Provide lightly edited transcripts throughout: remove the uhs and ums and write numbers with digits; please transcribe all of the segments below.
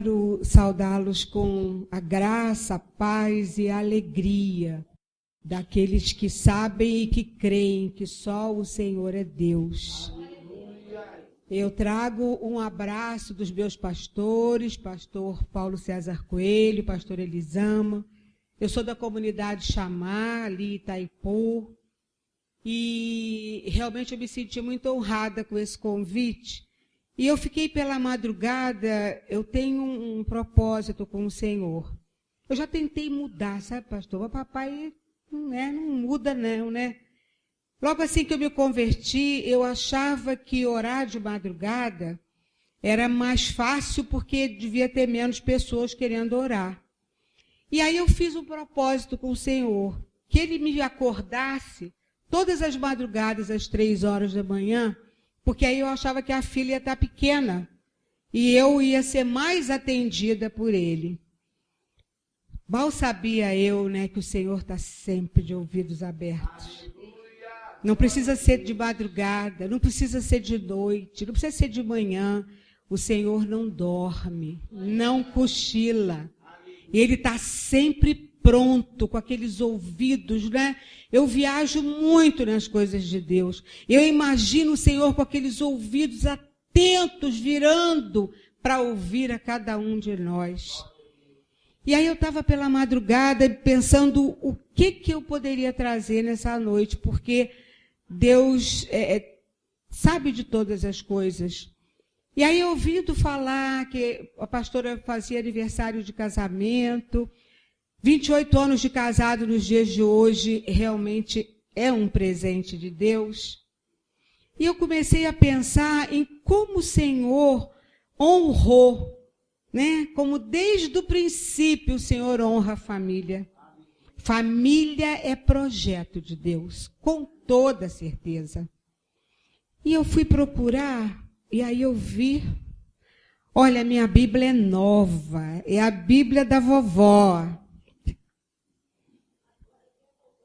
Quero saudá-los com a graça, a paz e a alegria daqueles que sabem e que creem que só o Senhor é Deus. Eu trago um abraço dos meus pastores, pastor Paulo César Coelho, pastor Elisama. Eu sou da comunidade Chamar, ali em Itaipu, e realmente eu me senti muito honrada com esse convite. E eu fiquei pela madrugada, eu tenho um propósito com o Senhor. Eu já tentei mudar, sabe, pastor? O papai não muda não, né? Logo assim que eu me converti, eu achava que orar de madrugada era mais fácil porque devia ter menos pessoas querendo orar. E aí eu fiz um propósito com o Senhor, que Ele me acordasse todas as madrugadas às 3 horas da manhã, porque aí eu achava que a filha ia estar pequena e eu ia ser mais atendida por Ele. Mal sabia eu, né, que o Senhor está sempre de ouvidos abertos. Não precisa ser de madrugada, não precisa ser de noite, não precisa ser de manhã. O Senhor não dorme, não cochila. Ele está sempre pronto, com aqueles ouvidos, né? Eu viajo muito nas coisas de Deus. Eu imagino o Senhor com aqueles ouvidos atentos, virando para ouvir a cada um de nós. E aí eu estava pela madrugada pensando o que eu poderia trazer nessa noite, porque Deus sabe de todas as coisas. E aí, ouvindo falar que a pastora fazia aniversário de casamento, 28 anos de casado nos dias de hoje, realmente é um presente de Deus. E eu comecei a pensar em como o Senhor honrou, né? Como desde o princípio o Senhor honra a família. Família é projeto de Deus, com toda certeza. E eu fui procurar, e aí eu vi, olha, minha Bíblia é nova, é a Bíblia da vovó.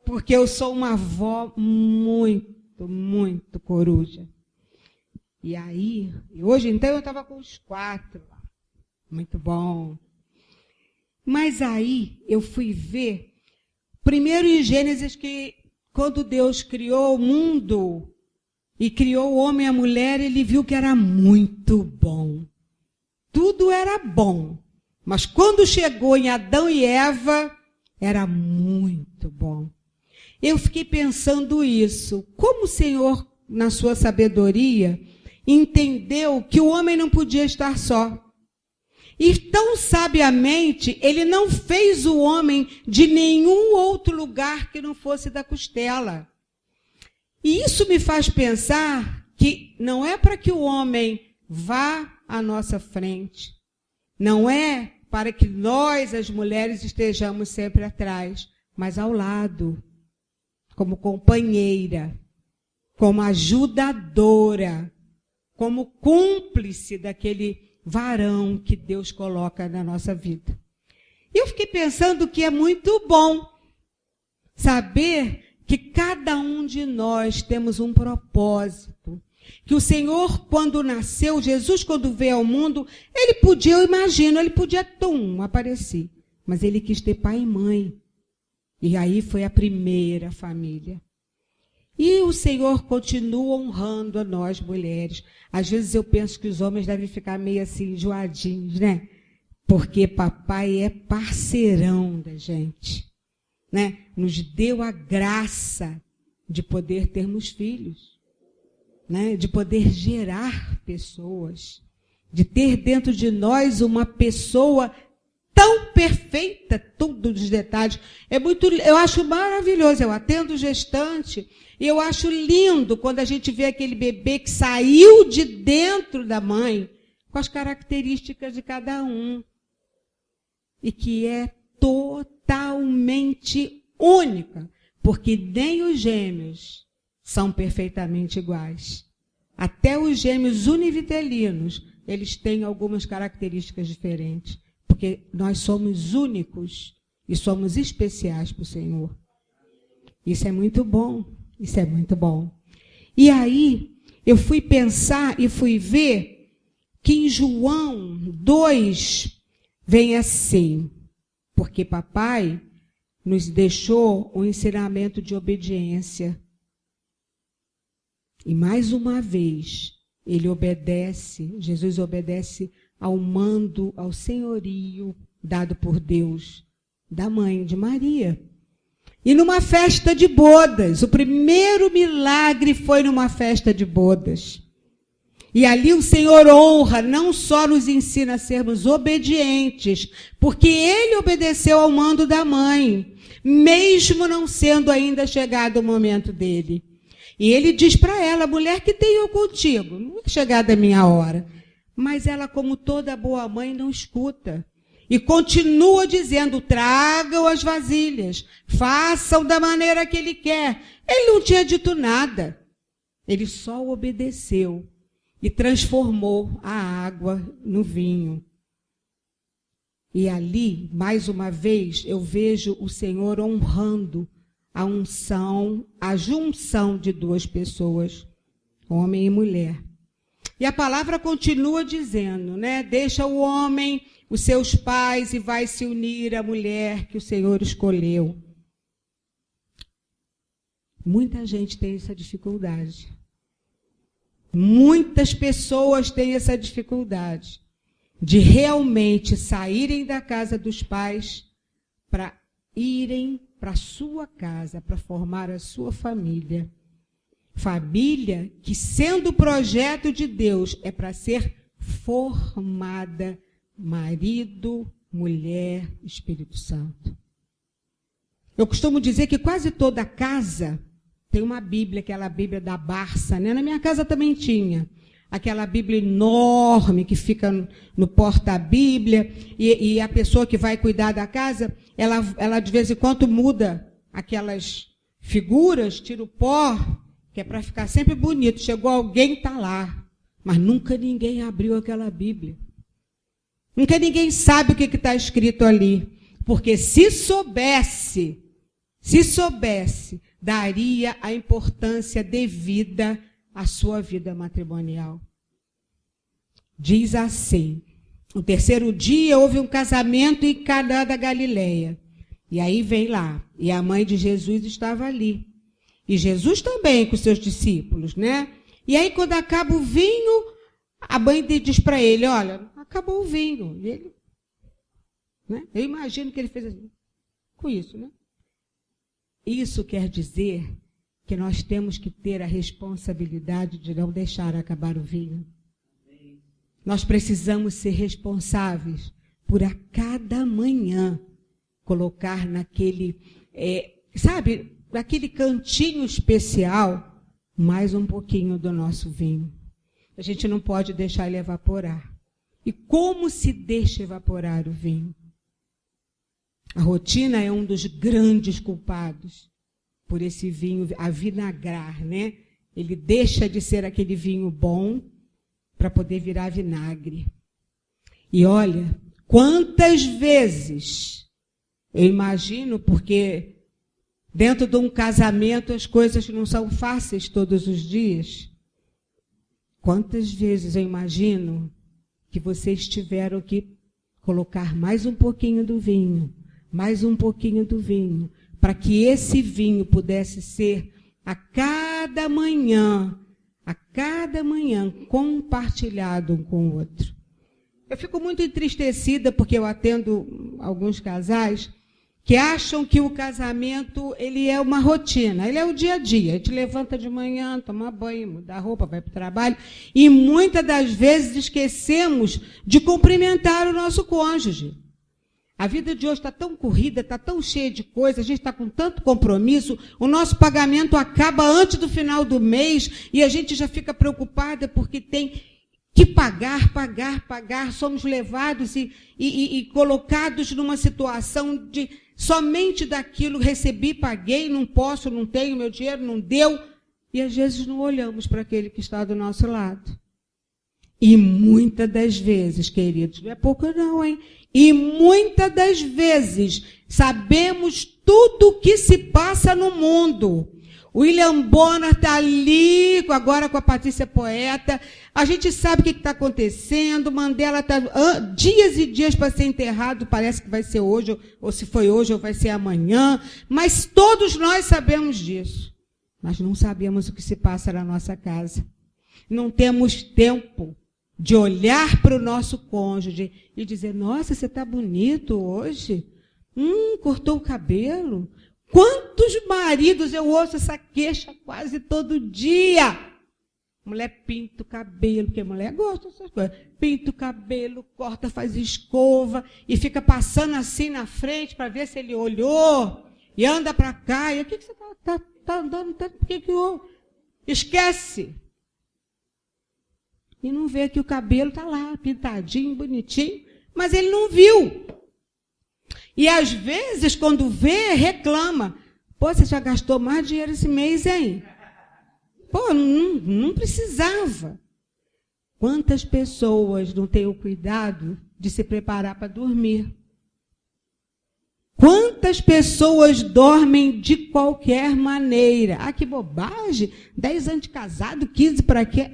Porque eu sou uma avó muito coruja. E aí, hoje então eu estava com os 4, muito bom. Mas aí eu fui ver, primeiro em Gênesis, que quando Deus criou o mundo e criou o homem e a mulher, ele viu que era muito bom. Tudo era bom. Mas quando chegou em Adão e Eva, era muito bom. Eu fiquei pensando isso. Como o Senhor, na sua sabedoria, entendeu que o homem não podia estar só. E tão sabiamente, ele não fez o homem de nenhum outro lugar que não fosse da costela. E isso me faz pensar que não é para que o homem vá à nossa frente. Não é para que nós, as mulheres, estejamos sempre atrás, mas ao lado, como companheira, como ajudadora, como cúmplice daquele varão que Deus coloca na nossa vida. E eu fiquei pensando que é muito bom saber que cada um de nós temos um propósito. Que o Senhor, quando nasceu, Jesus, quando veio ao mundo, ele podia, eu imagino, ele podia, aparecer. Mas ele quis ter pai e mãe. E aí foi a primeira família. E o Senhor continua honrando a nós, mulheres. Às vezes eu penso que os homens devem ficar meio assim, enjoadinhos, né? Porque papai é parceirão da gente, né? Nos deu a graça de poder termos filhos, né? De poder gerar pessoas, de ter dentro de nós uma pessoa tão perfeita, tudo dos detalhes. Eu acho maravilhoso. Eu atendo gestante e eu acho lindo quando a gente vê aquele bebê que saiu de dentro da mãe com as características de cada um e que é totalmente única, porque nem os gêmeos são perfeitamente iguais. Até os gêmeos univitelinos, eles têm algumas características diferentes. Porque nós somos únicos e somos especiais para o Senhor. Isso é muito bom, isso é muito bom. E aí, eu fui pensar e fui ver que em João 2, vem assim, porque papai nos deixou um ensinamento de obediência. E mais uma vez, Jesus obedece ao mando, ao senhorio dado por Deus, da mãe de Maria. E numa festa de bodas, o primeiro milagre foi numa festa de bodas. E ali o Senhor honra, não só nos ensina a sermos obedientes, porque Ele obedeceu ao mando da mãe, mesmo não sendo ainda chegado o momento dele. E Ele diz para ela: mulher, que tenho contigo? Não é chegada a minha hora. Mas ela, como toda boa mãe, não escuta. E continua dizendo: tragam as vasilhas, façam da maneira que Ele quer. Ele não tinha dito nada. Ele só obedeceu e transformou a água no vinho. E ali, mais uma vez, eu vejo o Senhor honrando a junção de duas pessoas, homem e mulher. E a palavra continua dizendo, né? Deixa o homem, os seus pais, e vai se unir à mulher que o Senhor escolheu. Muita gente tem essa dificuldade. Muitas pessoas têm essa dificuldade de realmente saírem da casa dos pais para irem para a sua casa, para formar a sua família. Família que, sendo o projeto de Deus, é para ser formada marido, mulher, Espírito Santo. Eu costumo dizer que quase toda casa tem uma Bíblia, aquela Bíblia da Barça, né? Na minha casa também tinha. Aquela Bíblia enorme que fica no porta-Bíblia, e a pessoa que vai cuidar da casa, ela de vez em quando muda aquelas figuras, tira o pó, que é para ficar sempre bonito. Chegou alguém, está lá. Mas nunca ninguém abriu aquela Bíblia. Nunca ninguém sabe o que está escrito ali. Porque se soubesse, daria a importância devida à sua vida matrimonial. Diz assim: no terceiro dia houve um casamento em Caná da Galileia. E aí vem lá, e a mãe de Jesus estava ali. E Jesus também com seus discípulos, né? E aí quando acaba o vinho, a mãe diz para ele: olha, acabou o vinho. E ele, né? Eu imagino que ele fez assim, com isso, né? Isso quer dizer que nós temos que ter a responsabilidade de não deixar acabar o vinho. Nós precisamos ser responsáveis por a cada manhã colocar naquele, naquele cantinho especial, mais um pouquinho do nosso vinho. A gente não pode deixar ele evaporar. E como se deixa evaporar o vinho? A rotina é um dos grandes culpados por esse vinho avinagrar, né? Ele deixa de ser aquele vinho bom para poder virar vinagre. E olha, quantas vezes, eu imagino, porque dentro de um casamento as coisas não são fáceis todos os dias. Quantas vezes eu imagino que vocês tiveram que colocar mais um pouquinho do vinho, para que esse vinho pudesse ser a cada manhã, compartilhado um com o outro. Eu fico muito entristecida porque eu atendo alguns casais que acham que o casamento ele é uma rotina, ele é o dia a dia. A gente levanta de manhã, toma banho, muda a roupa, vai para o trabalho, e muitas das vezes esquecemos de cumprimentar o nosso cônjuge. A vida de hoje está tão corrida, está tão cheia de coisas, a gente está com tanto compromisso, o nosso pagamento acaba antes do final do mês e a gente já fica preocupada porque tem que pagar. Somos levados e colocados numa situação de somente daquilo, recebi, paguei, não posso, não tenho, meu dinheiro não deu. E às vezes não olhamos para aquele que está do nosso lado. E muitas das vezes, queridos, não é pouco não, hein? E muitas das vezes sabemos tudo o que se passa no mundo. O William Bonner está ali, agora com a Patrícia Poeta. A gente sabe o que está acontecendo. Mandela está dias e dias para ser enterrado. Parece que vai ser hoje, ou se foi hoje, ou vai ser amanhã. Mas todos nós sabemos disso. Mas não sabemos o que se passa na nossa casa. Não temos tempo de olhar para o nosso cônjuge e dizer, nossa, você está bonito hoje. Cortou o cabelo. Quantos maridos eu ouço essa queixa quase todo dia? Mulher pinta o cabelo, porque mulher gosta dessas coisas. Pinta o cabelo, corta, faz escova e fica passando assim na frente para ver se ele olhou e anda para cá. E o que você está andando? O que houve? Esquece. E não vê que o cabelo está lá, pintadinho, bonitinho, mas ele não viu. E às vezes, quando vê, reclama. Pô, você já gastou mais dinheiro esse mês, hein? Pô, não precisava. Quantas pessoas não têm o cuidado de se preparar para dormir? Quantas pessoas dormem de qualquer maneira? Ah, que bobagem! 10 anos de casado, 15 para quê?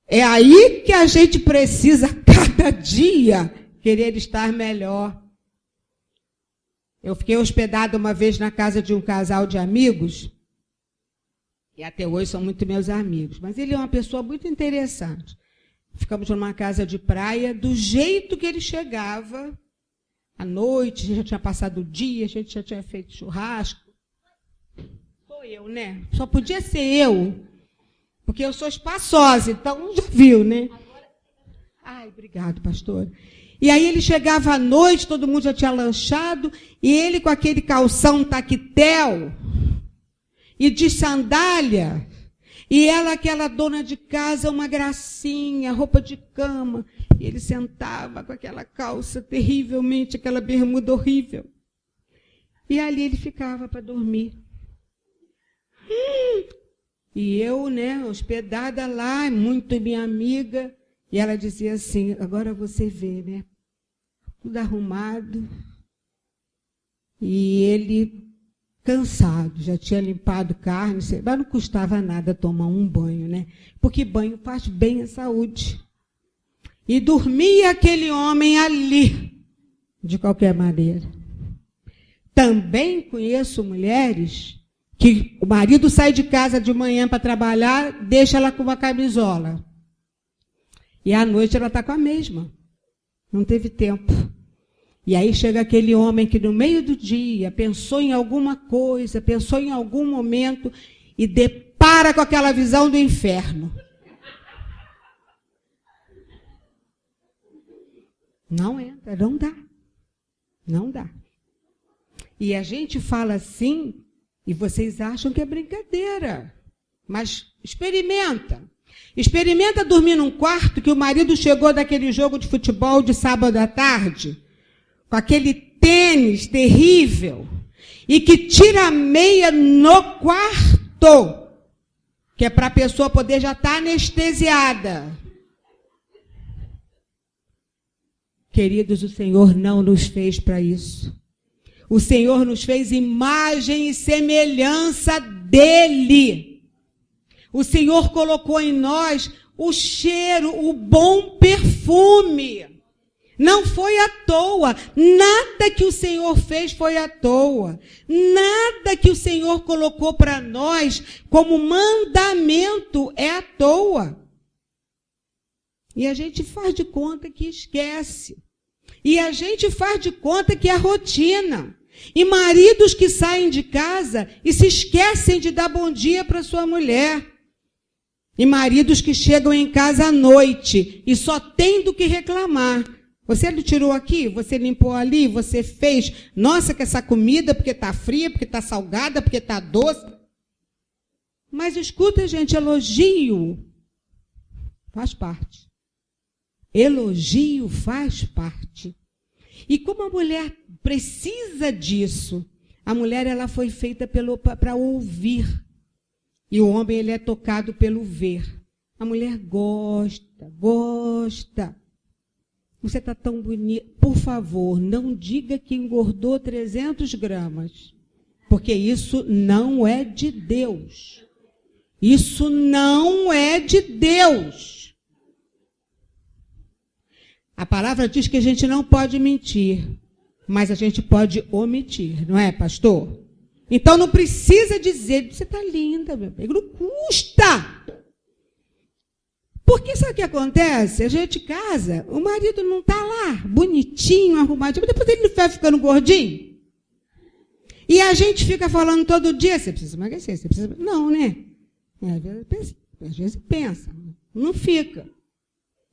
É aí que a gente precisa, cada dia, querer estar melhor. Eu fiquei hospedada uma vez na casa de um casal de amigos, e até hoje são muito meus amigos, mas ele é uma pessoa muito interessante. Ficamos numa casa de praia, do jeito que ele chegava, à noite, a gente já tinha passado o dia, a gente já tinha feito churrasco. Sou eu, né? Só podia ser eu, porque eu sou espaçosa, então já viu, né? Ai, obrigado, pastor. E aí ele chegava à noite, todo mundo já tinha lanchado, e ele com aquele calção taquetel e de sandália, e ela, aquela dona de casa, uma gracinha, roupa de cama, e ele sentava com aquela calça terrivelmente, aquela bermuda horrível. E ali ele ficava para dormir. E eu, né, hospedada lá, muito minha amiga, e ela dizia assim, agora você vê, né? Tudo arrumado. E ele cansado, já tinha limpado carne, mas não custava nada tomar um banho, né? Porque banho faz bem à saúde. E dormia aquele homem ali, de qualquer maneira. Também conheço mulheres que o marido sai de casa de manhã para trabalhar, deixa ela com uma camisola. E à noite ela está com a mesma. Não teve tempo. E aí chega aquele homem que no meio do dia pensou em alguma coisa, pensou em algum momento e depara com aquela visão do inferno. Não entra, não dá. Não dá. E a gente fala assim, e vocês acham que é brincadeira. Mas experimenta. Experimenta dormir num quarto que o marido chegou daquele jogo de futebol de sábado à tarde, com aquele tênis terrível, e que tira a meia no quarto, que é para a pessoa poder já estar anestesiada. Queridos, o Senhor não nos fez para isso. O Senhor nos fez imagem e semelhança dele. O Senhor colocou em nós o cheiro, o bom perfume. Não foi à toa. Nada que o Senhor fez foi à toa. Nada que o Senhor colocou para nós como mandamento é à toa. E a gente faz de conta que esquece. E a gente faz de conta que é rotina. E maridos que saem de casa e se esquecem de dar bom dia para sua mulher. E maridos que chegam em casa à noite e só tem do que reclamar. Você tirou aqui, você limpou ali, você fez. Nossa, que essa comida, porque está fria, porque está salgada, porque está doce. Mas escuta, gente, elogio faz parte. Elogio faz parte. E como a mulher precisa disso, a mulher ela foi feita para ouvir. E o homem ele é tocado pelo ver. A mulher gosta. Você está tão bonita. Por favor, não diga que engordou 300 gramas. Porque isso não é de Deus. Isso não é de Deus. A palavra diz que a gente não pode mentir, mas a gente pode omitir, não é, pastor? Então não precisa dizer, você está linda, meu bem, não custa. Porque sabe o que acontece? A gente casa, o marido não está lá, bonitinho, arrumadinho, depois ele vai ficando gordinho. E a gente fica falando todo dia, você precisa emagrecer, você precisa... Não, né? Às vezes pensa, não fica.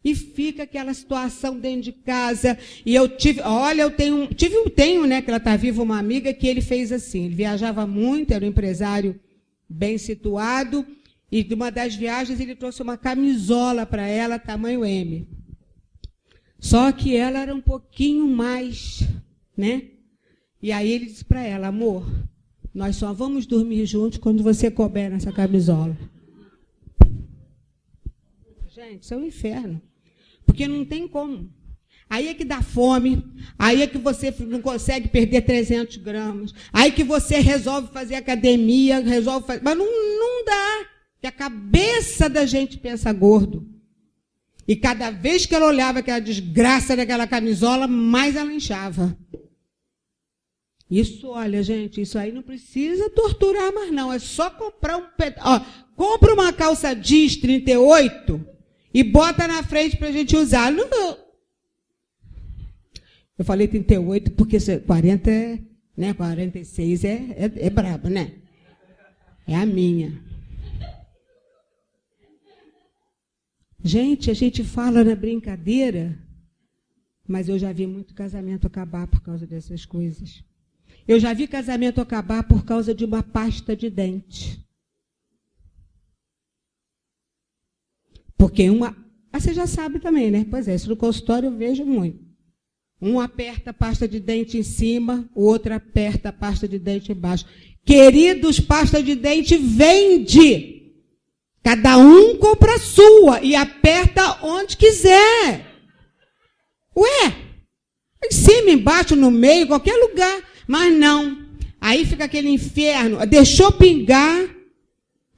E fica aquela situação dentro de casa. E eu tenho, né, que ela está viva, uma amiga que ele fez assim. Ele viajava muito, era um empresário bem situado. E de uma das viagens ele trouxe uma camisola para ela, tamanho M. Só que ela era um pouquinho mais, né? E aí ele disse para ela, amor, nós só vamos dormir juntos quando você couber nessa camisola. Gente, isso é um inferno. Porque não tem como. Aí é que dá fome, aí é que você não consegue perder 300 gramas, aí que você resolve fazer academia, mas não dá, porque a cabeça da gente pensa gordo. E cada vez que ela olhava aquela desgraça daquela camisola, mais ela inchava. Isso, olha, gente, isso aí não precisa torturar mais não, é só comprar compra uma calça jeans 38 e bota na frente para a gente usar. Não. Eu falei 38 porque 40 né, 46 é brabo, né? É a minha. Gente, a gente fala na brincadeira, mas eu já vi muito casamento acabar por causa dessas coisas. Eu já vi casamento acabar por causa de uma pasta de dente. Porque você já sabe também, né? Pois é, isso no consultório eu vejo muito. Um aperta a pasta de dente em cima, o outro aperta a pasta de dente embaixo. Queridos, pasta de dente vende. Cada um compra a sua e aperta onde quiser. Ué, em cima, embaixo, no meio, qualquer lugar. Mas não. Aí fica aquele inferno. Deixou pingar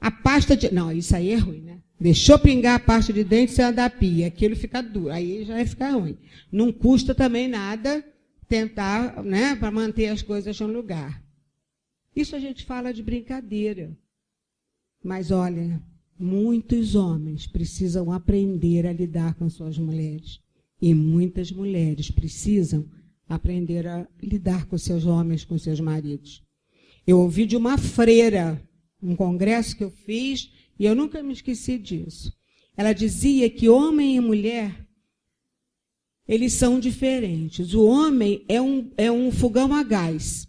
a pasta de... Não, isso aí é ruim, né? Deixou pingar a pasta de dente, você anda a pia. Aquilo fica duro. Aí já vai ficar ruim. Não custa também nada tentar, né, para manter as coisas no lugar. Isso a gente fala de brincadeira. Mas, olha, muitos homens precisam aprender a lidar com suas mulheres. E muitas mulheres precisam aprender a lidar com seus homens, com seus maridos. Eu ouvi de uma freira, um congresso que eu fiz, e eu nunca me esqueci disso. Ela dizia que homem e mulher, eles são diferentes. O homem é um fogão a gás,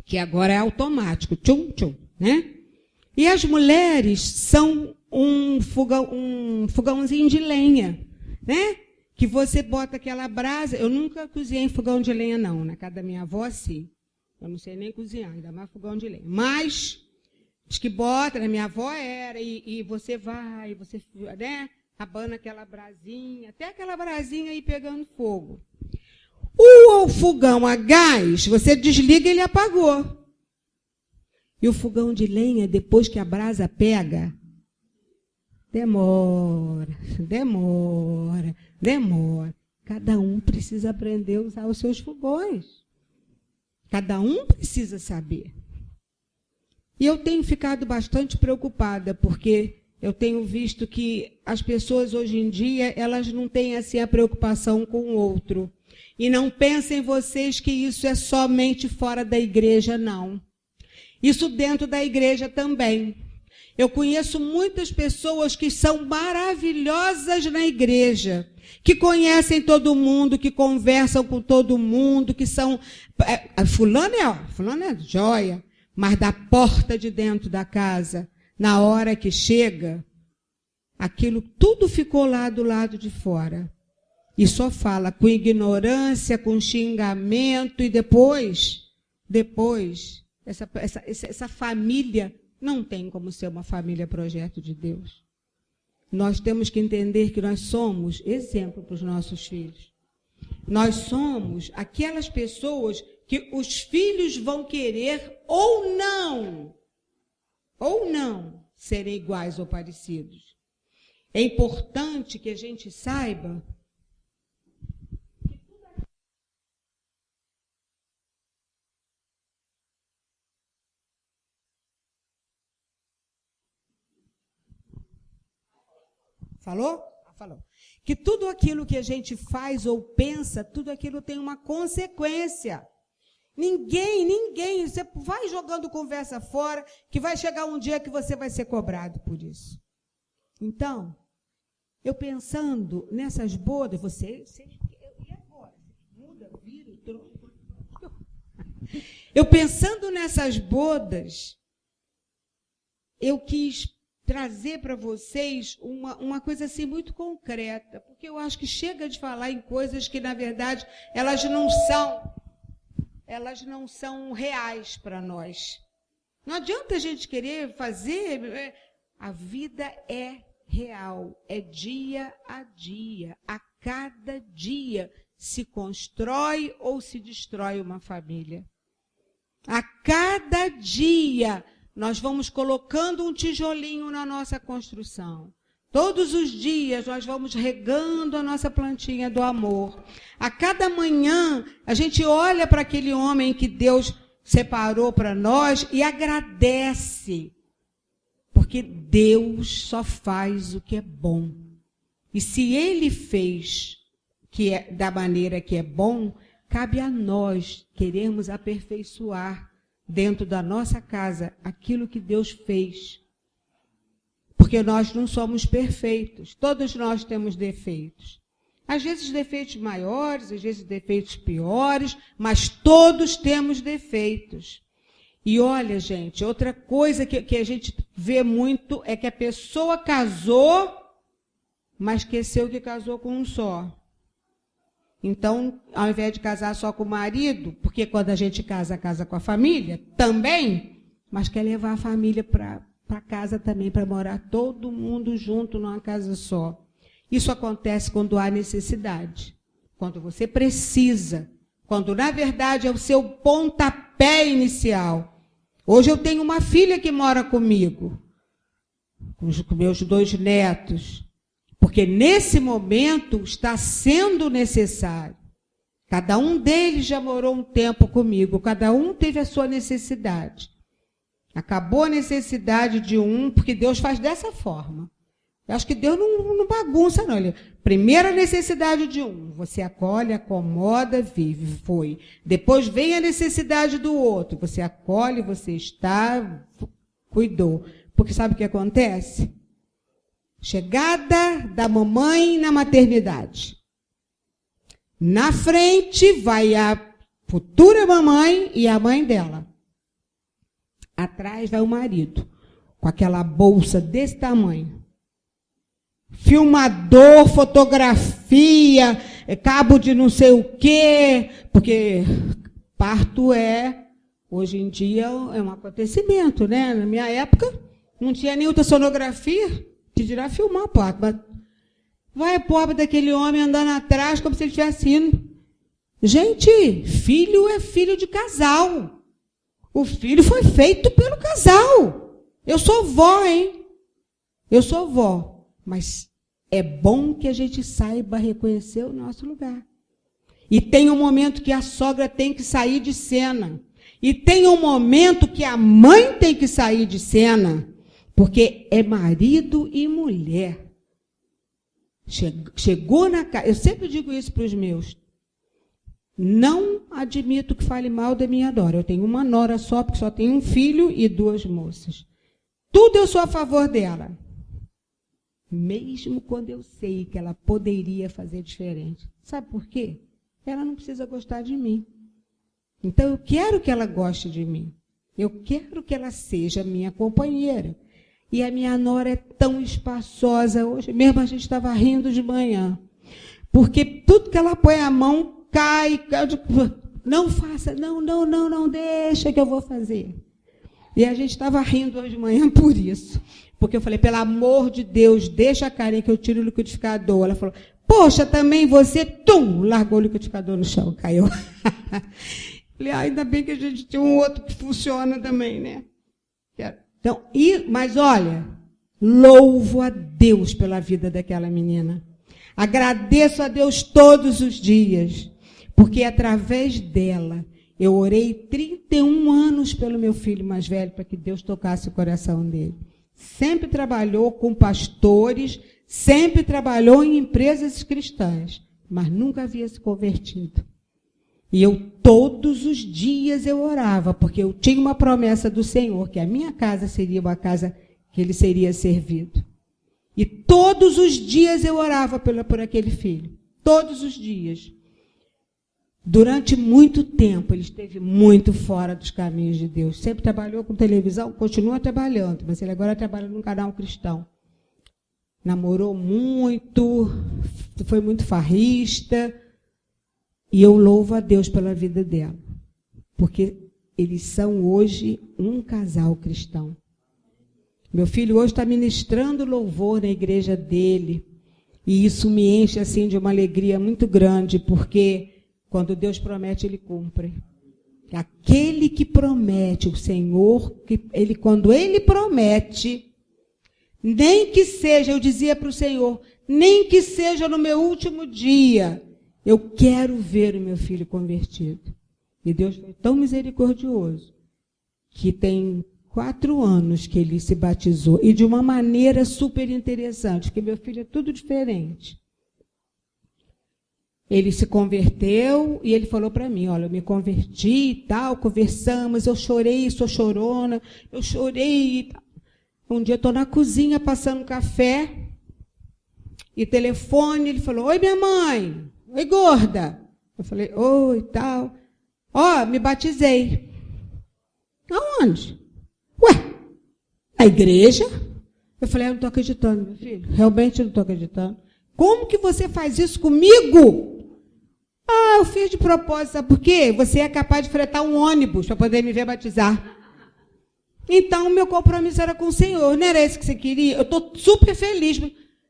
que agora é automático, tchum, tchum, né? E as mulheres são um fogãozinho de lenha, né? Que você bota aquela brasa. Eu nunca cozinhei em fogão de lenha, não. Na casa da minha avó, sim. Eu não sei nem cozinhar, ainda mais fogão de lenha. Mas, diz que bota, na minha avó era, e você vai, você, né, abana aquela brasinha, até aquela brasinha aí pegando fogo. O fogão a gás, você desliga e ele apagou. E o fogão de lenha, depois que a brasa pega, demora. Cada um precisa aprender a usar os seus fogões. Cada um precisa saber. E eu tenho ficado bastante preocupada, porque eu tenho visto que as pessoas hoje em dia, elas não têm assim a preocupação com o outro. E não pensem vocês que isso é somente fora da igreja, não. Isso dentro da igreja também. Eu conheço muitas pessoas que são maravilhosas na igreja, que conhecem todo mundo, que conversam com todo mundo, que são... Fulano é joia, mas da porta de dentro da casa, na hora que chega, aquilo tudo ficou lá do lado de fora. E só fala com ignorância, com xingamento, e depois, essa família não tem como ser uma família projeto de Deus. Nós temos que entender que nós somos exemplo para os nossos filhos. Nós somos aquelas pessoas que os filhos vão querer ou não serem iguais ou parecidos. É importante que a gente saiba Falou? Falou. Que tudo aquilo que a gente faz ou pensa, tudo aquilo tem uma consequência. Ninguém, você vai jogando conversa fora, que vai chegar um dia que você vai ser cobrado por isso. Então, eu pensando nessas bodas, e agora? Muda, vira, troca. Eu pensando nessas bodas, eu quis trazer para vocês uma coisa assim muito concreta, porque eu acho que chega de falar em coisas que, na verdade, elas não são reais para nós. Não adianta a gente querer fazer. A vida é real, é dia a dia. A cada dia se constrói ou se destrói uma família. A cada dia nós vamos colocando um tijolinho na nossa construção. Todos os dias nós vamos regando a nossa plantinha do amor. A cada manhã a gente olha para aquele homem que Deus separou para nós e agradece. Porque Deus só faz o que é bom. E se Ele fez da maneira que é bom, cabe a nós querermos aperfeiçoar dentro da nossa casa aquilo que Deus fez. Porque nós não somos perfeitos. Todos nós temos defeitos. Às vezes defeitos maiores, às vezes defeitos piores, mas todos temos defeitos. E olha, gente, outra coisa que a gente vê muito é que a pessoa casou, mas esqueceu que casou com um só. Então, ao invés de casar só com o marido, porque quando a gente casa com a família, também, mas quer levar a família para casa também, para morar todo mundo junto numa casa só. Isso acontece quando há necessidade, quando você precisa, quando na verdade é o seu pontapé inicial. Hoje eu tenho uma filha que mora comigo, com meus 2 netos. Porque nesse momento está sendo necessário. Cada um deles já morou um tempo comigo, cada um teve a sua necessidade. Acabou a necessidade de um, porque Deus faz dessa forma. Eu acho que Deus não bagunça, não. Primeira necessidade de um, você acolhe, acomoda, vive, foi. Depois vem a necessidade do outro, você acolhe, você está, cuidou. Porque sabe o que acontece? Chegada da mamãe na maternidade. Na frente vai a futura mamãe e a mãe dela. Atrás vai o marido, com aquela bolsa desse tamanho. Filmador, fotografia, cabo de não sei o quê, porque parto hoje em dia, é um acontecimento, né? Na minha época, não tinha nem ultrassonografia. Que dirá filmar, pobre. Vai a pobre daquele homem andando atrás como se ele estivesse indo. Gente, filho é filho de casal. O filho foi feito pelo casal. Eu sou vó, hein? Eu sou vó. Mas é bom que a gente saiba reconhecer o nosso lugar. E tem um momento que a sogra tem que sair de cena. E tem um momento que a mãe tem que sair de cena. Porque é marido e mulher. Chegou na casa. Eu sempre digo isso para os meus. Não admito que fale mal da minha nora. Eu tenho uma nora só, porque só tenho um filho e 2 moças. Tudo eu sou a favor dela. Mesmo quando eu sei que ela poderia fazer diferente. Sabe por quê? Ela não precisa gostar de mim. Então eu quero que ela goste de mim. Eu quero que ela seja minha companheira. E a minha nora é tão espaçosa. Hoje mesmo a gente estava rindo de manhã. Porque tudo que ela põe a mão, cai. Não faça, não, deixa que eu vou fazer. E a gente estava rindo hoje de manhã por isso. Porque eu falei, pelo amor de Deus, deixa a Karen que eu tiro o liquidificador. Ela falou, poxa, também você, largou o liquidificador no chão, caiu. Falei, ainda bem que a gente tem um outro que funciona também, né? Então, mas olha, louvo a Deus pela vida daquela menina. Agradeço a Deus todos os dias, porque através dela eu orei 31 anos pelo meu filho mais velho, para que Deus tocasse o coração dele. Sempre trabalhou com pastores, sempre trabalhou em empresas cristãs, mas nunca havia se convertido. E todos os dias eu orava, porque eu tinha uma promessa do Senhor, que a minha casa seria uma casa que ele seria servido. E todos os dias eu orava por aquele filho. Todos os dias. Durante muito tempo, ele esteve muito fora dos caminhos de Deus. Sempre trabalhou com televisão, continua trabalhando, mas ele agora trabalha num canal cristão. Namorou muito, foi muito farrista. E eu louvo a Deus pela vida dela, porque eles são hoje um casal cristão. Meu filho hoje está ministrando louvor na igreja dele, e isso me enche assim de uma alegria muito grande, porque quando Deus promete, ele cumpre. Aquele que promete, o Senhor, quando ele promete, nem que seja, eu dizia para o Senhor, nem que seja no meu último dia, eu quero ver o meu filho convertido. E Deus foi tão misericordioso que tem 4 anos que ele se batizou. E de uma maneira super interessante, porque meu filho é tudo diferente. Ele se converteu e ele falou para mim, olha, eu me converti e tal, conversamos, eu chorei, sou chorona, eu chorei e tal. Um dia eu estou na cozinha passando café e telefone, ele falou, oi minha mãe. Oi, gorda. Eu falei, oi, tal. Ó, me batizei. Aonde? Ué, na igreja? Eu falei, eu não estou acreditando, meu filho. Realmente não estou acreditando. Como que você faz isso comigo? Ah, eu fiz de propósito, sabe por quê? Você é capaz de fretar um ônibus para poder me ver batizar. Então, o meu compromisso era com o Senhor. Não era esse que você queria? Eu estou super feliz.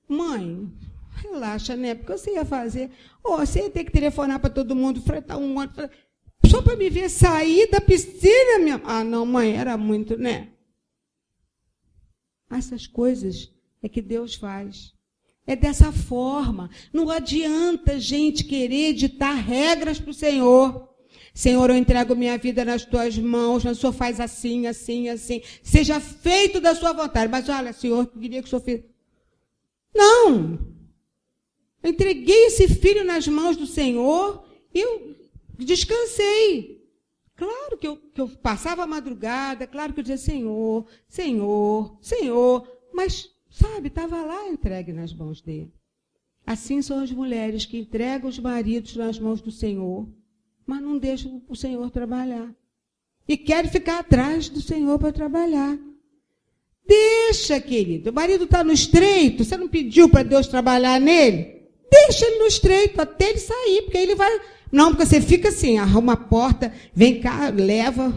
Mãe, relaxa, né? Porque você ia fazer. Você ia ter que telefonar para todo mundo, fretar um ônibus, só para me ver sair da piscina, minha. Ah, não, mãe, era muito, né? Essas coisas é que Deus faz. É dessa forma. Não adianta a gente querer ditar regras para o Senhor. Senhor, eu entrego minha vida nas tuas mãos, o Senhor faz assim, assim, assim. Seja feito da sua vontade. Mas olha, Senhor, eu queria que o Senhor fizesse. Não! Eu entreguei esse filho nas mãos do Senhor e eu descansei. Claro que eu passava a madrugada, claro que eu dizia, Senhor, Senhor, Senhor. Mas, sabe, estava lá entregue nas mãos dele. Assim são as mulheres que entregam os maridos nas mãos do Senhor, mas não deixam o Senhor trabalhar. E querem ficar atrás do Senhor para trabalhar. Deixa, querido. O marido está no estreito, você não pediu para Deus trabalhar nele? Deixa ele no estreito até ele sair, porque ele vai... Não, porque você fica assim, arruma a porta, vem cá, leva.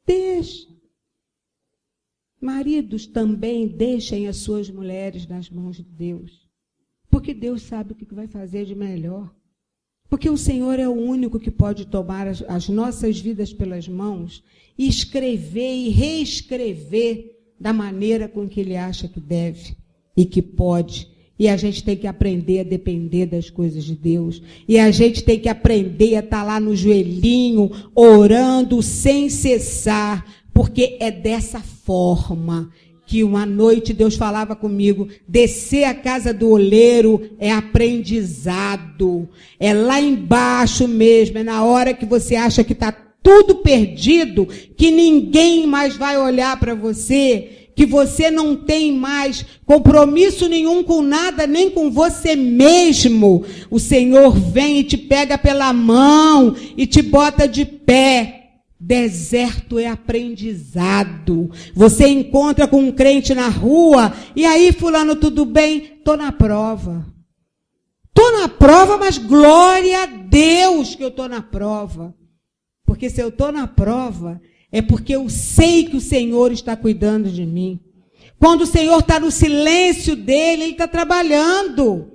Deixa. Maridos também deixem as suas mulheres nas mãos de Deus. Porque Deus sabe o que vai fazer de melhor. Porque o Senhor é o único que pode tomar as nossas vidas pelas mãos e escrever e reescrever da maneira com que Ele acha que deve e que pode. E a gente tem que aprender a depender das coisas de Deus. E a gente tem que aprender a estar lá no joelhinho, orando sem cessar. Porque é dessa forma que uma noite Deus falava comigo, descer a casa do oleiro é aprendizado. É lá embaixo mesmo, é na hora que você acha que está tudo perdido, que ninguém mais vai olhar para você, que você não tem mais compromisso nenhum com nada, nem com você mesmo. O Senhor vem e te pega pela mão e te bota de pé. Deserto é aprendizado. Você encontra com um crente na rua, e aí, fulano, tudo bem? Estou na prova. Estou na prova, mas glória a Deus que eu estou na prova. Porque se eu estou na prova, é porque eu sei que o Senhor está cuidando de mim. Quando o Senhor está no silêncio dele, Ele está trabalhando.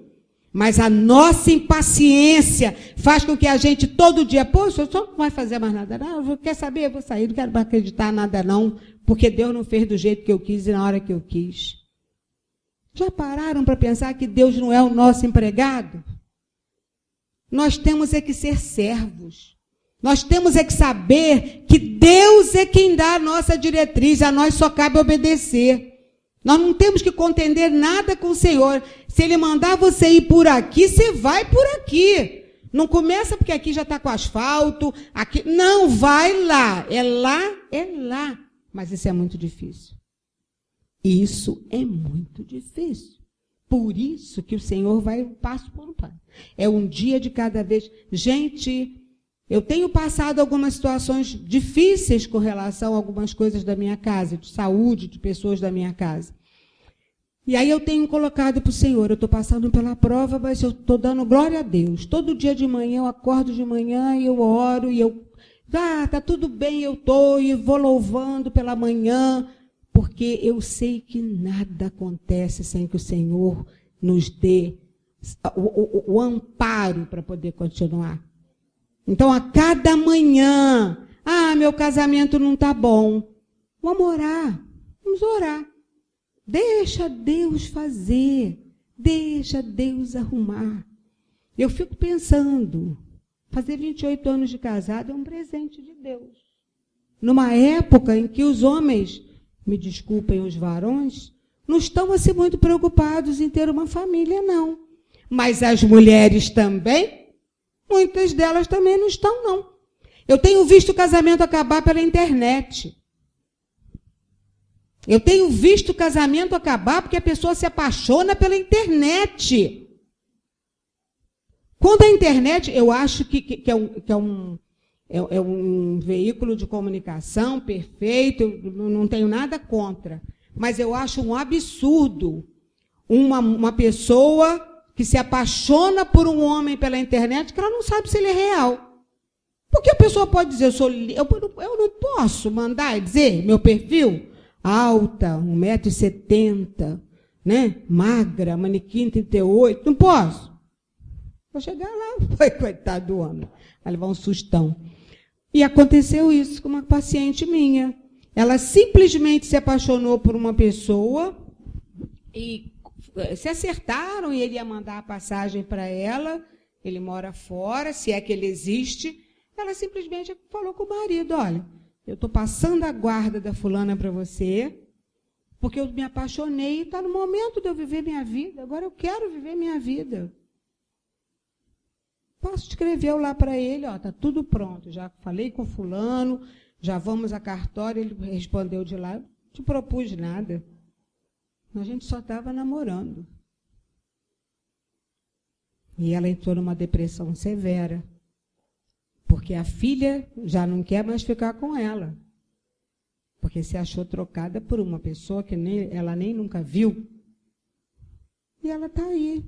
Mas a nossa impaciência faz com que a gente todo dia, poxa, o senhor não vai fazer mais nada, não, quer saber, eu vou sair, não quero mais acreditar em nada não, porque Deus não fez do jeito que eu quis e na hora que eu quis. Já pararam para pensar que Deus não é o nosso empregado? Nós temos é que ser servos. Nós temos é que saber que Deus é quem dá a nossa diretriz, a nós só cabe obedecer. Nós não temos que contender nada com o Senhor. Se Ele mandar você ir por aqui, você vai por aqui. Não começa porque aqui já está com asfalto. Aqui não, vai lá. É lá, é lá. Mas isso é muito difícil. Isso é muito difícil. Por isso que o Senhor vai passo por passo. É um dia de cada vez. Gente, eu tenho passado algumas situações difíceis com relação a algumas coisas da minha casa, de saúde, de pessoas da minha casa. E aí eu tenho colocado para o Senhor, eu estou passando pela prova, mas eu estou dando glória a Deus. Todo dia de manhã, eu acordo de manhã e eu oro, e eu, está tudo bem, eu estou, e vou louvando pela manhã, porque eu sei que nada acontece sem que o Senhor nos dê o amparo para poder continuar. Então, a cada manhã, meu casamento não está bom. Vamos orar. Deixa Deus fazer. Deixa Deus arrumar. Eu fico pensando, fazer 28 anos de casado é um presente de Deus. Numa época em que os homens, me desculpem os varões, não estão assim muito preocupados em ter uma família, não. Mas as mulheres também, muitas delas também não estão, não. Eu tenho visto o casamento acabar pela internet. Eu tenho visto o casamento acabar porque a pessoa se apaixona pela internet. Quando a internet, eu acho que é um veículo de comunicação perfeito, eu não tenho nada contra. Mas eu acho um absurdo uma pessoa que se apaixona por um homem pela internet que ela não sabe se ele é real. Porque a pessoa pode dizer, eu não posso mandar dizer meu perfil, alta, 1,70 m, né? Magra, manequim 38, não posso. Vou chegar lá, foi coitado do homem, vai levar um sustão. E aconteceu isso com uma paciente minha. Ela simplesmente se apaixonou por uma pessoa e se acertaram e ele ia mandar a passagem para ela, ele mora fora, se é que ele existe. Ela simplesmente falou com o marido, olha, eu estou passando a guarda da fulana para você, porque eu me apaixonei e está no momento de eu viver minha vida, agora eu quero viver minha vida. Posso escrever lá para ele, está tudo pronto, já falei com fulano, já vamos a cartório, ele respondeu de lá, não te propus nada. A gente só estava namorando. E ela entrou numa depressão severa, porque a filha já não quer mais ficar com ela, porque se achou trocada por uma pessoa que ela nem nunca viu. E ela está aí.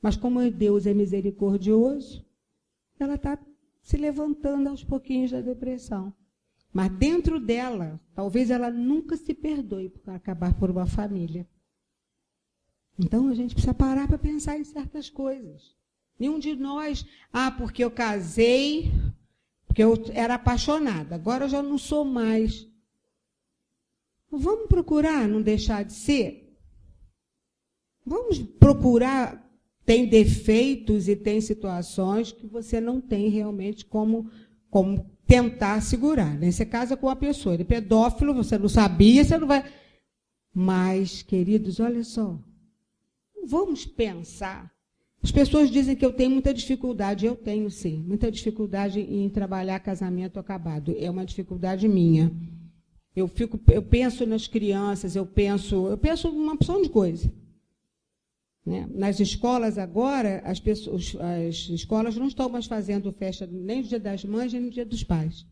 Mas como Deus é misericordioso, ela está se levantando aos pouquinhos da depressão. Mas dentro dela, talvez ela nunca se perdoe por acabar por uma família. Então, a gente precisa parar para pensar em certas coisas. Nenhum de nós, porque eu casei, porque eu era apaixonada, agora eu já não sou mais. Vamos procurar não deixar de ser? Vamos procurar. Tem defeitos e tem situações que você não tem realmente como tentar segurar. Né? Você casa com uma pessoa, ele é pedófilo, você não sabia, você não vai... Mas, queridos, olha só, vamos pensar. As pessoas dizem que eu tenho muita dificuldade. Eu tenho, sim, muita dificuldade em trabalhar casamento acabado. É uma dificuldade minha. Eu penso nas crianças, eu penso uma opção de coisa. Né? Nas escolas agora, as escolas não estão mais fazendo festa nem no Dia das Mães, nem no Dia dos Pais.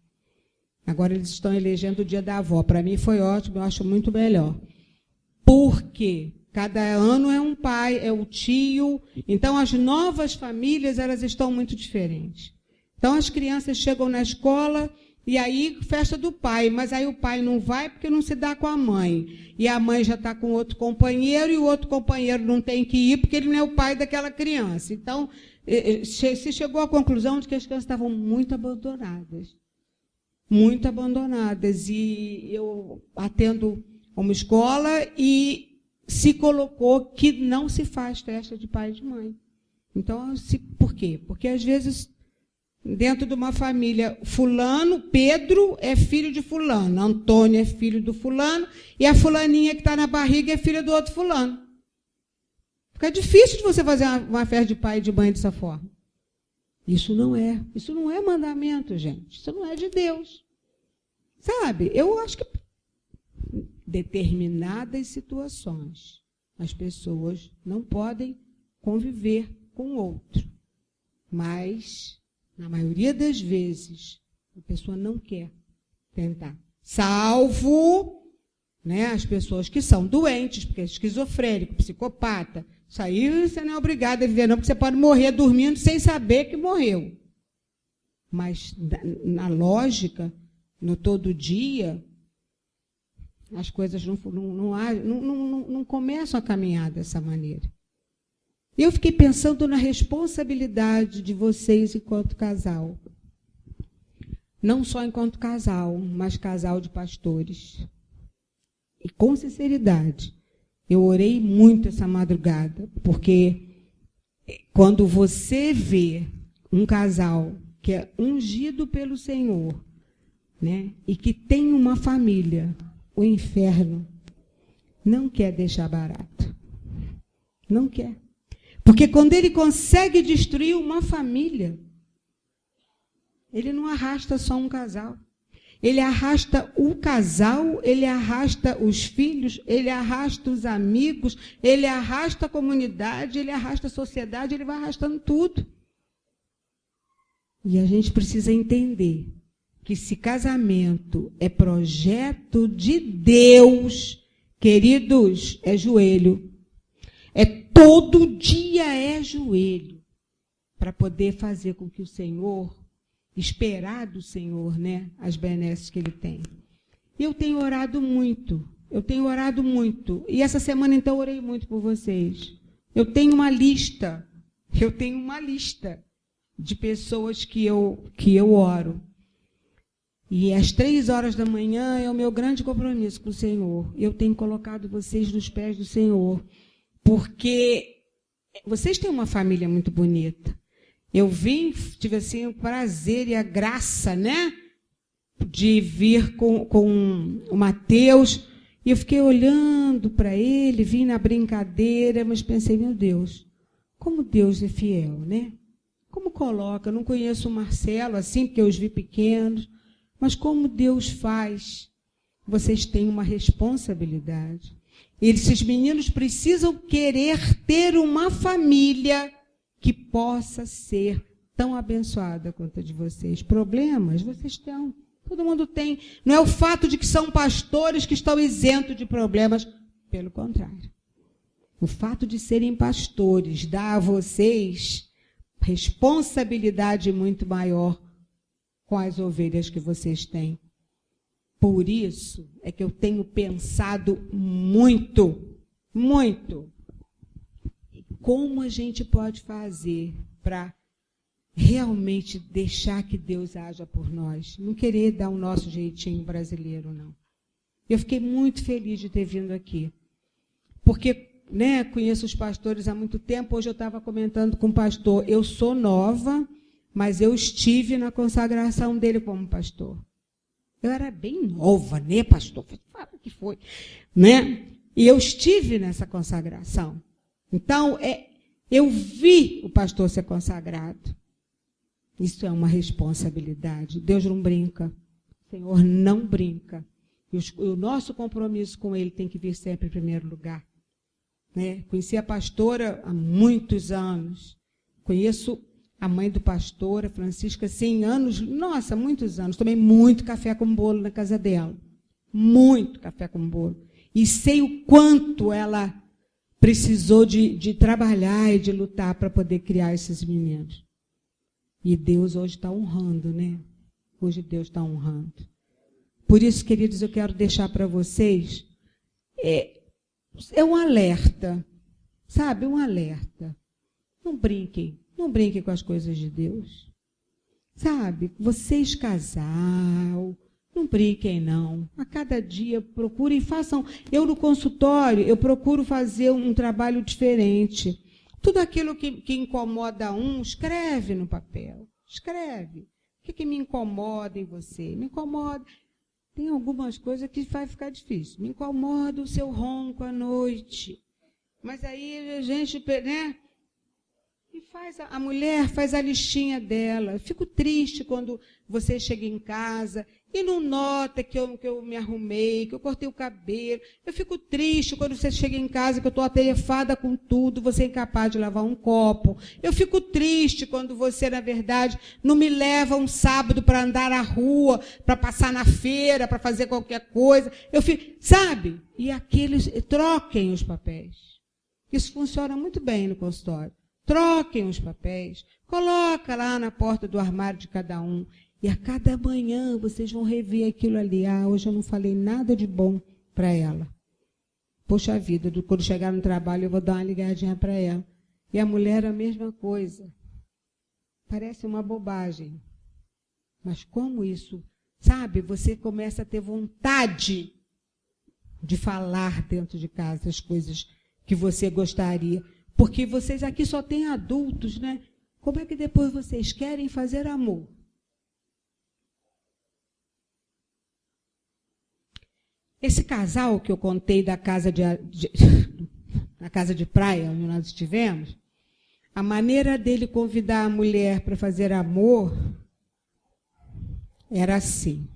Agora eles estão elegendo o Dia da Avó. Para mim foi ótimo, eu acho muito melhor. Por quê? Cada ano é um pai, é o tio. Então, as novas famílias, elas estão muito diferentes. Então, as crianças chegam na escola, E aí, festa do pai, mas aí o pai não vai porque não se dá com a mãe. E a mãe já está com outro companheiro e o outro companheiro não tem que ir porque ele não é o pai daquela criança. Então, se chegou à conclusão de que as crianças estavam muito abandonadas. Muito abandonadas. E eu atendo uma escola e se colocou que não se faz festa de pai e de mãe. Então, por quê? Porque, às vezes, dentro de uma família, fulano, Pedro é filho de fulano, Antônio é filho do fulano, e a fulaninha que está na barriga é filha do outro fulano. Fica difícil de você fazer uma festa de pai e de mãe dessa forma. Isso não é mandamento, gente. Isso não é de Deus. Sabe, eu acho que determinadas situações as pessoas não podem conviver com o outro. Mas, na maioria das vezes, a pessoa não quer tentar. Salvo, né, as pessoas que são doentes, porque é esquizofrênico, psicopata. Isso aí você não é obrigado a viver, não, porque você pode morrer dormindo sem saber que morreu. Mas, na lógica, no todo dia, as coisas não começam a caminhar dessa maneira. Eu fiquei pensando na responsabilidade de vocês enquanto casal. Não só enquanto casal, mas casal de pastores. E com sinceridade, eu orei muito essa madrugada, porque quando você vê um casal que é ungido pelo Senhor, né, e que tem uma família, o inferno não quer deixar barato. Não quer. Porque quando ele consegue destruir uma família, ele não arrasta só um casal. Ele arrasta o casal, ele arrasta os filhos, ele arrasta os amigos, ele arrasta a comunidade, ele arrasta a sociedade, ele vai arrastando tudo. E a gente precisa entender que se casamento é projeto de Deus, queridos, é joelho. Todo dia é joelho para poder fazer com que o Senhor, esperar do Senhor, né, as benesses que Ele tem. Eu tenho orado muito. E essa semana, então, eu orei muito por vocês. Eu tenho uma lista de pessoas que eu oro. E às 3h da manhã é o meu grande compromisso com o Senhor. Eu tenho colocado vocês nos pés do Senhor. Porque vocês têm uma família muito bonita. Eu tive assim, o prazer e a graça, né, de vir com o Mateus. E eu fiquei olhando para ele, vim na brincadeira, mas pensei, meu Deus, como Deus é fiel, né? Como coloca, eu não conheço o Marcelo assim, porque eu os vi pequenos, mas como Deus faz. Vocês têm uma responsabilidade. Esses meninos precisam querer ter uma família que possa ser tão abençoada quanto a de vocês. Problemas vocês têm, todo mundo tem. Não é o fato de que são pastores que estão isentos de problemas, pelo contrário. O fato de serem pastores dá a vocês responsabilidade muito maior com as ovelhas que vocês têm. Por isso é que eu tenho pensado muito, como a gente pode fazer para realmente deixar que Deus haja por nós. Não querer dar o nosso jeitinho brasileiro, não. Eu fiquei muito feliz de ter vindo aqui. Porque, né, conheço os pastores há muito tempo. Hoje eu estava comentando com o pastor. Eu sou nova, mas eu estive na consagração dele como pastor. Eu era bem nova, né, pastor? Fala que foi, né? E eu estive nessa consagração. Então, eu vi o pastor ser consagrado. Isso é uma responsabilidade. Deus não brinca. O Senhor não brinca. E o nosso compromisso com Ele tem que vir sempre em primeiro lugar. Né? Conheci a pastora há muitos anos. Conheço a mãe do pastor, a Francisca, 100 anos, nossa, muitos anos. Tomei muito café com bolo na casa dela. Muito café com bolo. E sei o quanto ela precisou de trabalhar e de lutar para poder criar esses meninos. E Deus hoje está honrando, né? hoje Deus está honrando. Por isso, queridos, eu quero deixar para vocês um alerta, sabe? Um alerta. Não brinquem com as coisas de Deus. Sabe? Vocês, casal, não brinquem, não. A cada dia procurem, façam. Eu, no consultório, eu procuro fazer um trabalho diferente. Tudo aquilo que incomoda escreve no papel. Escreve. O que me incomoda em você? Me incomoda. Tem algumas coisas que vai ficar difícil. Me incomoda o seu ronco à noite. Mas aí a gente, né? E a mulher faz a listinha dela. Eu fico triste quando você chega em casa e não nota que eu me arrumei, que eu cortei o cabelo. Eu fico triste quando você chega em casa que eu estou atarefada com tudo, você é incapaz de lavar um copo. Eu fico triste quando você, na verdade, não me leva um sábado para andar na rua, para passar na feira, para fazer qualquer coisa. Eu fico, sabe? E troquem os papéis. Isso funciona muito bem no consultório. Troquem os papéis, coloca lá na porta do armário de cada um. E a cada manhã vocês vão rever aquilo ali. Hoje eu não falei nada de bom para ela. Poxa vida, quando chegar no trabalho eu vou dar uma ligadinha para ela. E a mulher a mesma coisa. Parece uma bobagem. Mas como isso, sabe, você começa a ter vontade de falar dentro de casa as coisas que você gostaria. Porque vocês aqui só têm adultos, né? Como é que depois vocês querem fazer amor? Esse casal que eu contei da casa na casa de praia, onde nós estivemos, a maneira dele convidar a mulher para fazer amor era assim.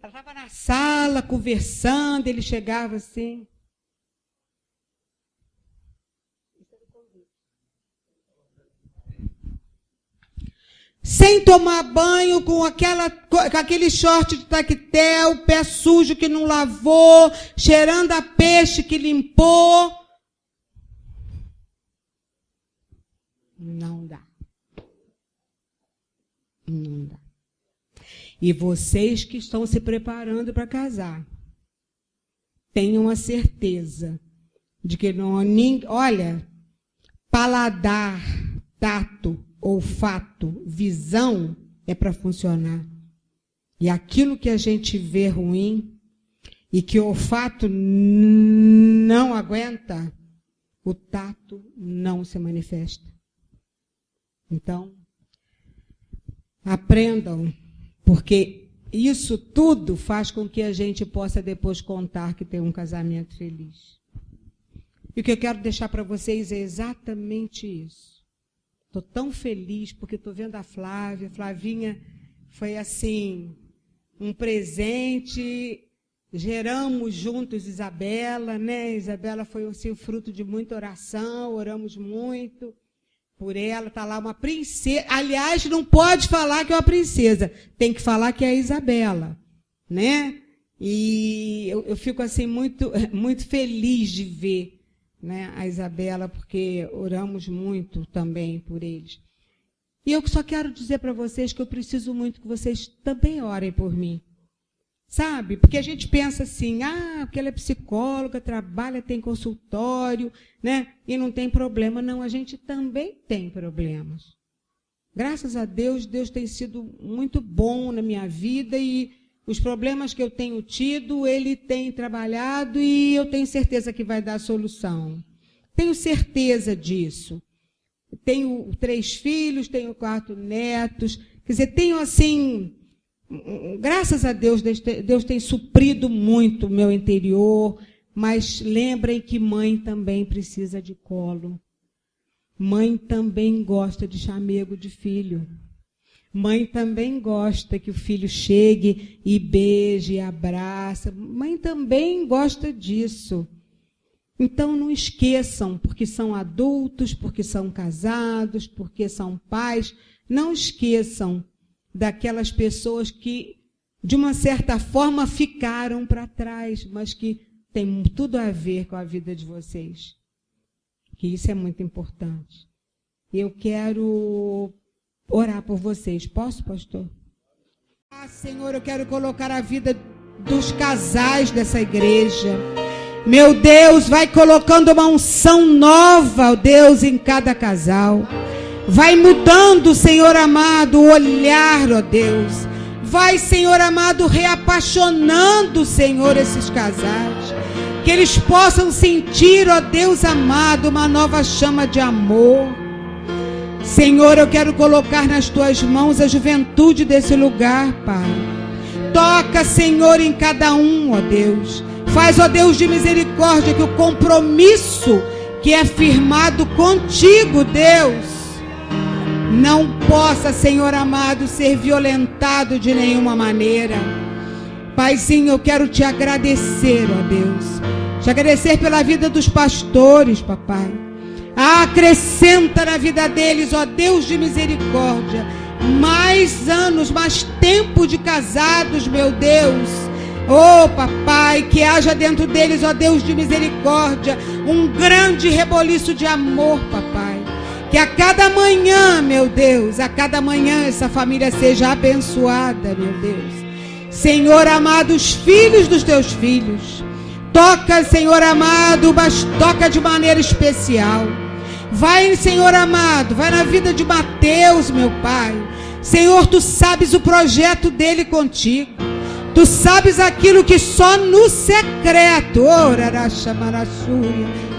Ela estava na sala, conversando, ele chegava assim. Sem tomar banho, com aquele short de tactel, pé sujo que não lavou, cheirando a peixe que limpou. Não dá. Não dá. E vocês que estão se preparando para casar, tenham a certeza de que não há ninguém. Olha, paladar, tato, olfato, visão é para funcionar. E aquilo que a gente vê ruim e que o olfato não aguenta, o tato não se manifesta. Então, aprendam. Porque isso tudo faz com que a gente possa depois contar que tem um casamento feliz. E o que eu quero deixar para vocês é exatamente isso. Estou tão feliz porque estou vendo a Flávia. Flavinha foi assim, um presente. Geramos juntos Isabela, né? Isabela foi assim, o fruto de muita oração, oramos muito. Por ela, está lá uma princesa. Aliás, não pode falar que é uma princesa. Tem que falar que é a Isabela, né? E eu fico assim muito, muito feliz de ver, né, a Isabela, porque oramos muito também por eles. E eu só quero dizer para vocês que eu preciso muito que vocês também orem por mim. Sabe? Porque a gente pensa assim, porque ela é psicóloga, trabalha, tem consultório, né? E não tem problema. Não, a gente também tem problemas. Graças a Deus, Deus tem sido muito bom na minha vida e os problemas que eu tenho tido, Ele tem trabalhado e eu tenho certeza que vai dar solução. Tenho certeza disso. Tenho 3 filhos, tenho 4 netos, quer dizer, tenho assim... Graças a Deus, Deus tem suprido muito o meu interior, mas lembrem que mãe também precisa de colo. Mãe também gosta de chamego de filho. Mãe também gosta que o filho chegue e beije, e abraça. Mãe também gosta disso. Então não esqueçam, porque são adultos, porque são casados, porque são pais, não esqueçam daquelas pessoas que, de uma certa forma, ficaram para trás, mas que tem tudo a ver com a vida de vocês. Que isso é muito importante. Eu quero orar por vocês. Posso, pastor? Senhor, eu quero colocar a vida dos casais dessa igreja. Meu Deus, vai colocando uma unção nova, ó Deus, em cada casal. Vai mudando, Senhor amado, o olhar, ó Deus. Vai, Senhor amado, reapaixonando, Senhor, esses casais. Que eles possam sentir, ó Deus amado, uma nova chama de amor. Senhor, eu quero colocar nas tuas mãos a juventude desse lugar, Pai. Toca, Senhor, em cada um, ó Deus. Faz, ó Deus de misericórdia, que o compromisso que é firmado contigo, Deus, não possa, Senhor amado, ser violentado de nenhuma maneira. Paizinho, eu quero te agradecer, ó Deus. Te agradecer pela vida dos pastores, papai. Acrescenta na vida deles, ó Deus de misericórdia, mais anos, mais tempo de casados, meu Deus. Oh, papai, que haja dentro deles, ó Deus de misericórdia, um grande reboliço de amor, papai. Que a cada manhã, meu Deus, a cada manhã essa família seja abençoada, meu Deus. Senhor amado, os filhos dos teus filhos. Toca, Senhor amado, mas toca de maneira especial. Vai, Senhor amado, vai na vida de Mateus, meu Pai. Senhor, tu sabes o projeto dele contigo. Tu sabes aquilo que só no secreto,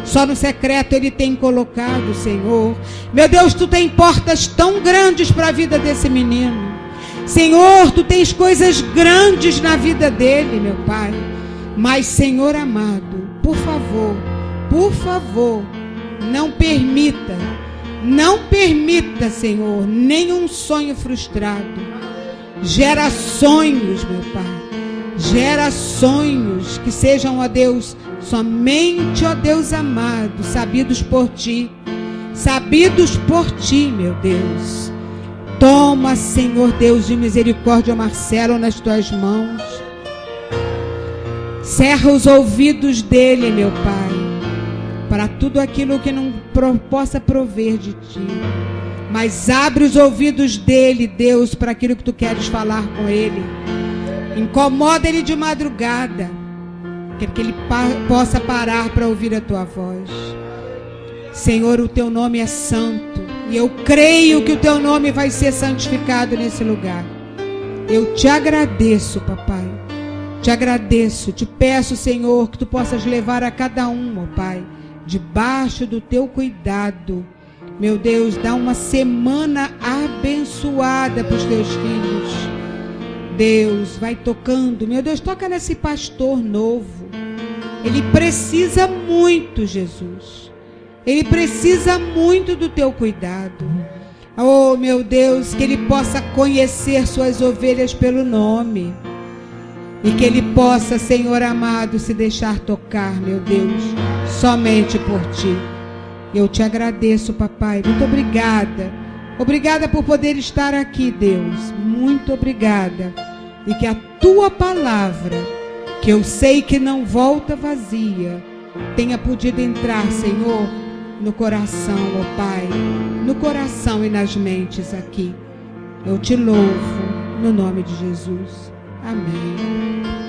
só no secreto ele tem colocado, Senhor. Meu Deus, tu tem portas tão grandes para a vida desse menino. Senhor, tu tens coisas grandes na vida dele, meu Pai. Mas, Senhor amado, por favor, não permita, Senhor, nenhum sonho frustrado. Gera sonhos, meu Pai. Gera sonhos que sejam, ó Deus, somente, ó Deus amado, sabidos por Ti. Sabidos por Ti, meu Deus. Toma, Senhor Deus de misericórdia, Marcelo nas Tuas mãos. Cerra os ouvidos dele, meu Pai, para tudo aquilo que não possa prover de Ti. Mas abre os ouvidos dele, Deus, para aquilo que Tu queres falar com ele. Incomoda ele de madrugada, que ele possa parar para ouvir a Tua voz. Senhor, o Teu nome é santo, e eu creio que o Teu nome vai ser santificado nesse lugar. Eu te agradeço, papai. Te agradeço, te peço, Senhor, que Tu possas levar a cada um, ó Pai, debaixo do Teu cuidado. Meu Deus, dá uma semana abençoada para os Teus filhos. Deus, vai tocando. Meu Deus, toca nesse pastor novo. Ele precisa muito, Jesus. Ele precisa muito do Teu cuidado. Oh, meu Deus, que ele possa conhecer suas ovelhas pelo nome. E que ele possa, Senhor amado, se deixar tocar, meu Deus, somente por Ti. Eu te agradeço, papai. Muito obrigada. Obrigada por poder estar aqui, Deus. Muito obrigada. E que a Tua palavra, que eu sei que não volta vazia, tenha podido entrar, Senhor, no coração, ó Pai, no coração e nas mentes aqui. Eu te louvo no nome de Jesus. Amém.